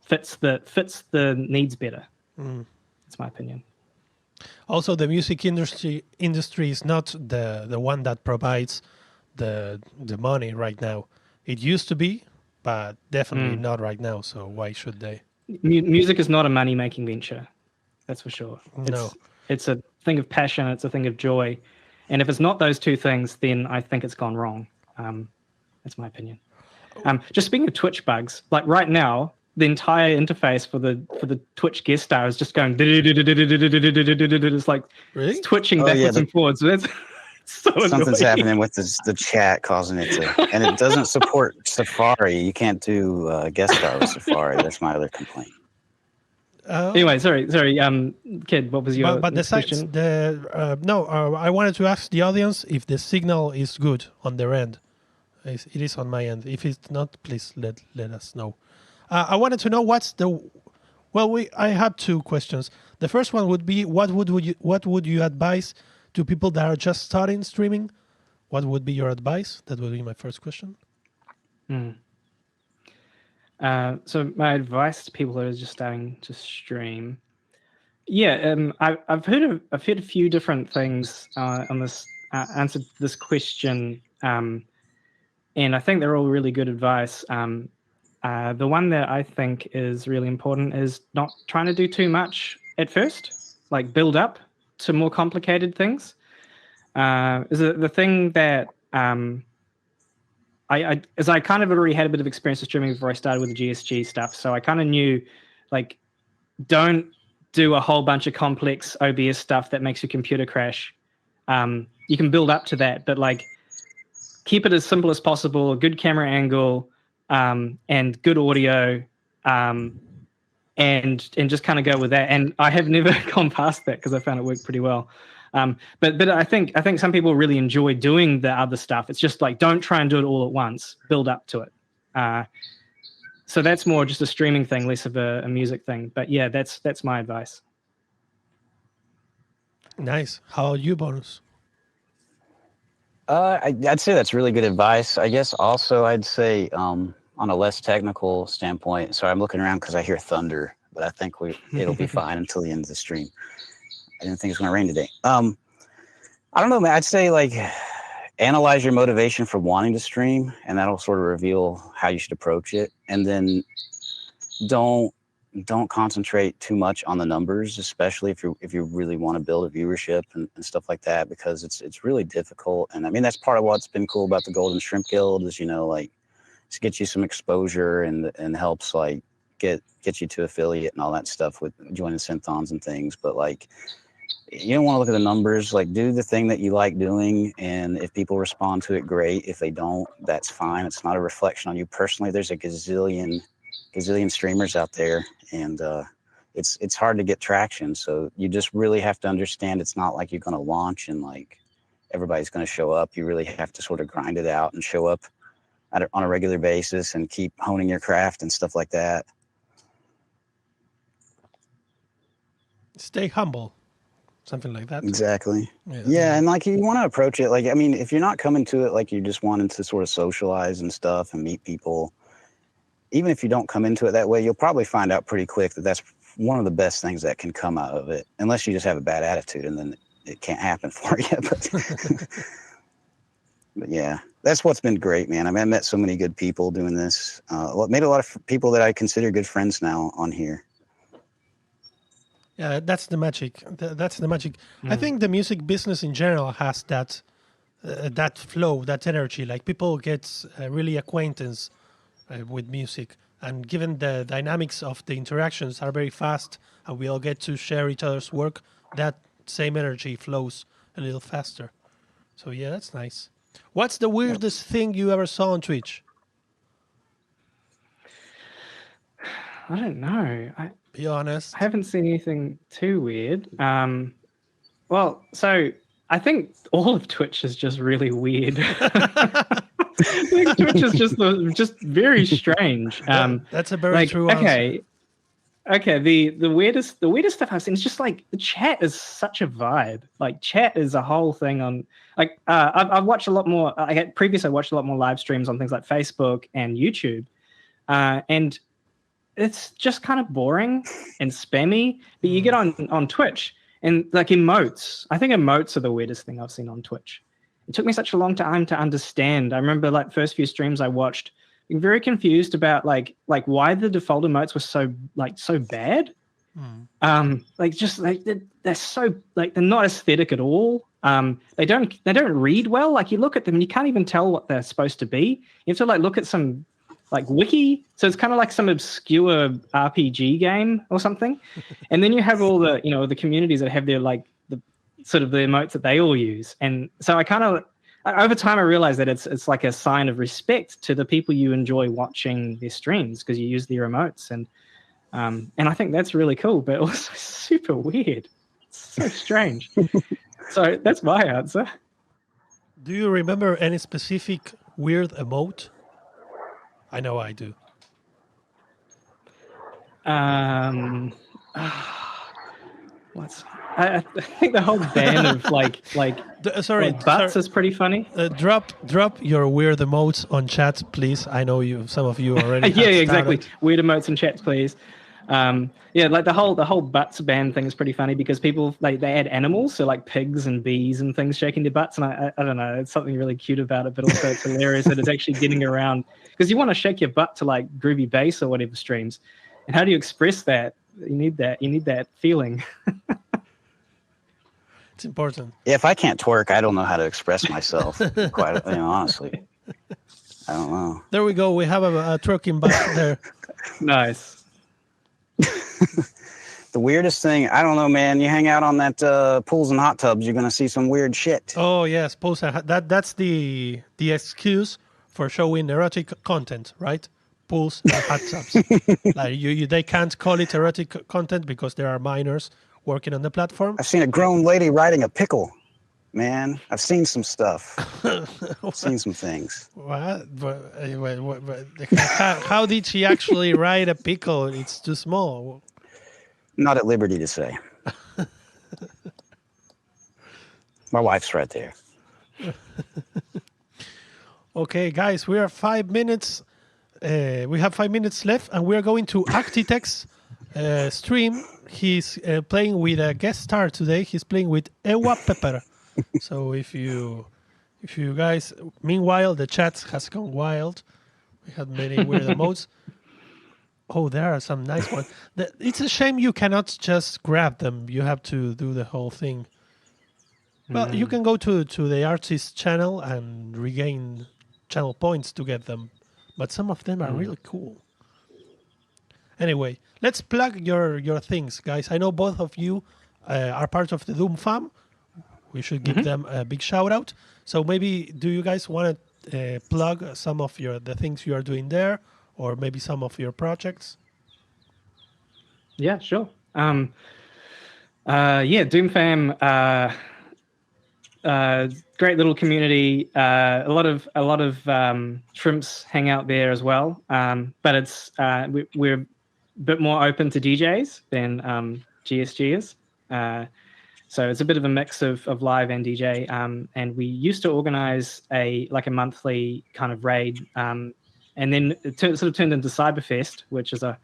fits the needs better. That's my opinion. Also, the music industry is not the one that provides the money right now. It used to be, but definitely not right now. So why should they? Music is not a money-making venture. That's for sure. No. It's a thing of passion. It's a thing of joy. And if it's not those two things, then I think it's gone wrong. That's my opinion. Just speaking of Twitch bugs, like right now, the entire interface for the Twitch guest star is just going. It's like Really? it's twitching backwards and forwards. That's so Something's annoying. happening with the chat causing it to, and it doesn't support Safari. You can't do guest star with Safari. That's my other complaint. Anyway, sorry, Kid, what was your but the question? I wanted to ask the audience if the signal is good on their end. It is on my end. If it's not, please let us know. I wanted to know I have two questions. The first one would be what would you advise to people that are just starting streaming? What would be your advice? That would be my first question. So my advice to people that are just starting to stream, I've heard a few different things on this answered this question, and I think they're all really good advice. The one that I think is really important is not trying to do too much at first, like build up to more complicated things. Is the thing that I kind of already had a bit of experience with streaming before I started with the GSG stuff, so I kind of knew, like, don't do a whole bunch of complex OBS stuff that makes your computer crash. You can build up to that, but like, keep it as simple as possible. A good camera angle, and good audio, and just kind of go with that. And I have never gone past that because I found it worked pretty well. But I think some people really enjoy doing the other stuff. It's just like, don't try and do it all at once. Build up to it. So that's more just a streaming thing, less of a music thing. But yeah, that's my advice. Nice. How about you, Bonus? I'd say that's really good advice. I guess also I'd say on a less technical standpoint. Sorry, I'm looking around because I hear thunder, but I think it'll be fine until the end of the stream. I didn't think it was going to rain today. I don't know, man. I'd say like analyze your motivation for wanting to stream, and that'll sort of reveal how you should approach it. And then don't concentrate too much on the numbers, especially if you really want to build a viewership and stuff like that, because it's really difficult. And I mean, that's part of what's been cool about the Golden Shrimp Guild is, like, to get you some exposure and helps like get you to affiliate and all that stuff with joining synthons and things. But like, you don't want to look at the numbers. Like, do the thing that you like doing, and if people respond to it, great. If they don't, that's fine. It's not a reflection on you personally. There's a gazillion streamers out there, and it's hard to get traction. So you just really have to understand it's not like you're going to launch and like everybody's going to show up. You really have to sort of grind it out and show up on a regular basis and keep honing your craft and stuff like that. Stay humble. Something like that. Exactly. Yeah, and like you want to approach it like, I mean, if you're not coming to it like you just wanting to sort of socialize and stuff and meet people, even if you don't come into it that way, you'll probably find out pretty quick that that's one of the best things that can come out of it, unless you just have a bad attitude and then it can't happen for you. But yeah, that's what's been great, man. I mean, I met so many good people doing this. Made a lot of people that I consider good friends now on here. Yeah, that's the magic. That's the magic. I think the music business in general has that flow, that energy. Like, people get really acquaintance with music, and given the dynamics of the interactions are very fast, and we all get to share each other's work, that same energy flows a little faster. So yeah, that's nice. What's the weirdest thing you ever saw on Twitch? I don't know. Be honest. I haven't seen anything too weird. Well, so I think all of Twitch is just really weird. Twitch is just very strange. That's a very true answer. Okay. The weirdest stuff I've seen is just like the chat is such a vibe. Like, chat is a whole thing on. Like, I've watched a lot more. I watched a lot more live streams on things like Facebook and YouTube, and it's just kind of boring and spammy. But you get on Twitch And like emotes, I think emotes are the weirdest thing I've seen on Twitch. It took me such a long time to understand. I remember like first few streams I watched, being very confused about like why the default emotes were so bad. Like just like they're so like they're not aesthetic at all. They don't read well. Like you look at them and you can't even tell what they're supposed to be. You have to like look at some like wiki, so it's kind of like some obscure RPG game or something. And then you have all the the communities that have their like the sort of the emotes that they all use. And so I kind of over time I realized that it's like a sign of respect to the people you enjoy watching their streams because you use their emotes. And I think that's really cool, but also super weird. It's so strange. So that's my answer. Do you remember any specific weird emote? I know I do. What's I think the whole ban of like butts is pretty funny. Drop your weird emotes on chat, please. I know some of you already. Yeah, exactly. Weird emotes in chats, please. Yeah, like the whole butts ban thing is pretty funny because people like they add animals, so like pigs and bees and things shaking their butts, and I don't know, it's something really cute about it, but also it's hilarious that it's actually getting around because you want to shake your butt to like groovy bass or whatever streams, and how do you express that? You need that feeling. It's important. Yeah, if I can't twerk, I don't know how to express myself. Quite, honestly, I don't know. There we go. We have a twerking butt there. Nice. The weirdest thing, I don't know, man. You hang out on that pools and hot tubs, you're gonna see some weird shit. Oh yes, that's the excuse for showing erotic content, right? Pools and hot tubs. Like they can't call it erotic content because there are minors working on the platform. I've seen a grown lady riding a pickle. Man, I've seen some stuff. Seen some things. What? How did she actually ride a pickle? It's too small. Not at liberty to say. My wife's right there. Okay, guys, we are 5 minutes. We have 5 minutes left, and we are going to Actitech's stream. He's playing with a guest star today. He's playing with Ewa Pepper. So if you guys, meanwhile the chat has gone wild. We had many weird emotes. Oh, there are some nice ones. It's a shame you cannot just grab them. You have to do the whole thing. Well, you can go to the artist channel and regain channel points to get them. But some of them are really cool. Anyway, let's plug your things, guys. I know both of you are part of the Doom fam. We should give them a big shout out. So maybe do you guys want to plug some of the things you are doing there, or maybe some of your projects? Yeah, sure. Yeah, Doom fam. Great little community. A lot of shrimps hang out there as well. But it's we're a bit more open to DJs than GSG is. So it's a bit of a mix of live and DJ. And we used to organize a monthly kind of raid. And then it sort of turned into Cyberfest, which is a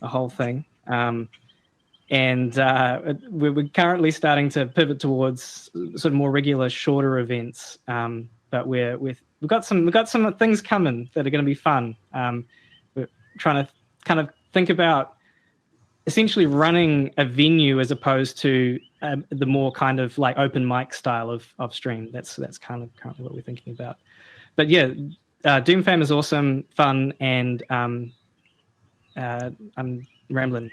whole thing. And we're currently starting to pivot towards sort of more regular, shorter events. But we've got some things coming that are going to be fun. We're trying to kind of think about essentially running a venue as opposed to the more kind of like open mic style of stream. That's kind of currently what we're thinking about. But yeah, Doom Fam is awesome, fun, and I'm rambling.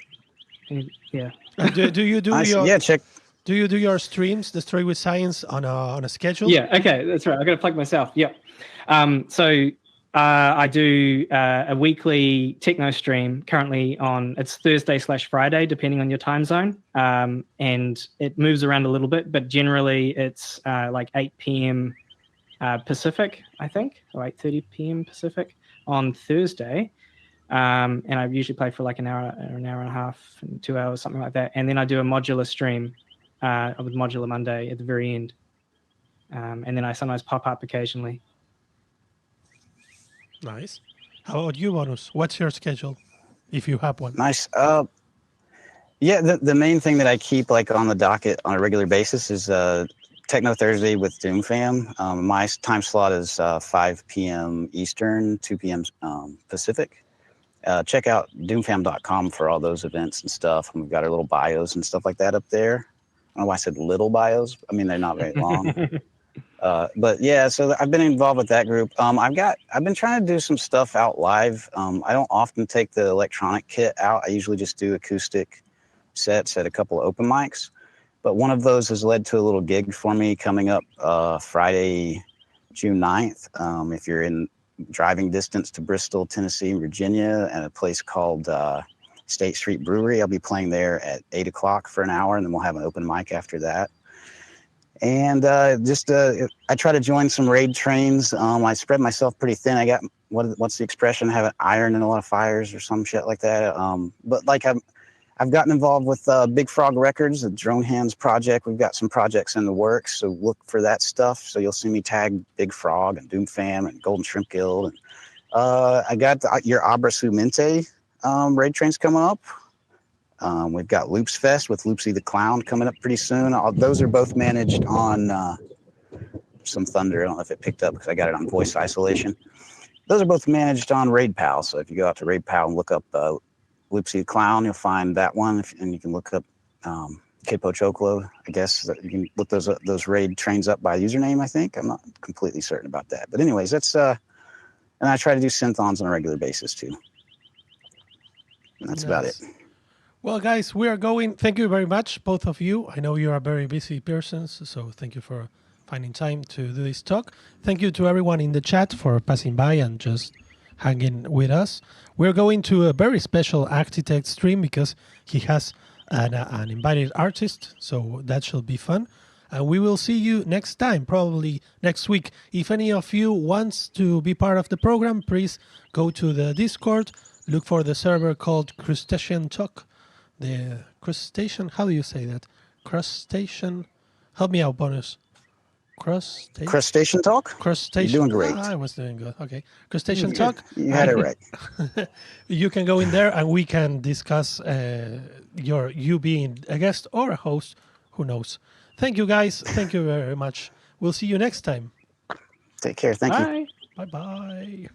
Yeah. Do you do your Do you do your streams, the Story with Science, on a schedule? Yeah. Okay, that's right. I got to plug myself. Yep. So I do a weekly techno stream currently it's Thursday/Friday, depending on your time zone. And it moves around a little bit, but generally it's like 8 p.m. Pacific, I think, or 8:30 p.m. Pacific on Thursday. And I usually play for like an hour and a half, 2 hours, something like that. And then I do a modular stream with Modular Monday at the very end. And then I sometimes pop up occasionally. Nice. How about you, Bonus? What's your schedule, if you have one? Nice. Yeah, the main thing that I keep like on the docket on a regular basis is Techno Thursday with Doom Fam. My time slot is 5 p.m. Eastern, 2 p.m. Pacific. Check out doomfam.com for all those events and stuff. And we've got our little bios and stuff like that up there. I don't know why I said little bios. I mean, they're not very long. But yeah, so I've been involved with that group. I've been trying to do some stuff out live. I don't often take the electronic kit out. I usually just do acoustic sets at a couple of open mics. But one of those has led to a little gig for me coming up Friday, June 9th. If you're in driving distance to Bristol, Tennessee, Virginia, and a place called State Street Brewery, I'll be playing there at 8 o'clock for an hour, and then we'll have an open mic after that. And I try to join some raid trains. I spread myself pretty thin. I got, what's the expression? I have an iron in a lot of fires or some shit like that. But like I've gotten involved with Big Frog Records, the Drone Hands project. We've got some projects in the works, so look for that stuff. So you'll see me tag Big Frog and Doom Fam and Golden Shrimp Guild. And I got your Abra Sumente raid trains coming up. We've got Loops Fest with Loopsy the Clown coming up pretty soon. Those are both managed on some Thunder. I don't know if it picked up because I got it on voice isolation. Those are both managed on Raid Pal. So if you go out to Raid Pal and look up Loopsy the Clown, you'll find that one. And you can look up Pochoclo, I guess. You can look those raid trains up by username, I think. I'm not completely certain about that. But anyways, that's and I try to do synthons on a regular basis too. And that's about it. Well, guys, we are going. Thank you very much, both of you. I know you are very busy persons, so thank you for finding time to do this talk. Thank you to everyone in the chat for passing by and just hanging with us. We're going to a very special Architect stream because he has an invited artist, so that should be fun. And we will see you next time, probably next week. If any of you wants to be part of the program, please go to the Discord, look for the server called Crustacean Talk. The crustacean, how do you say that? Crustacean, help me out, Bonus. Crustacean Talk? Crustacean. You're doing great. I was doing good. Okay. Crustacean Talk. You had it right. You can go in there and we can discuss you being a guest or a host. Who knows? Thank you, guys. Thank you very much. We'll see you next time. Take care. Thank you. Bye-bye.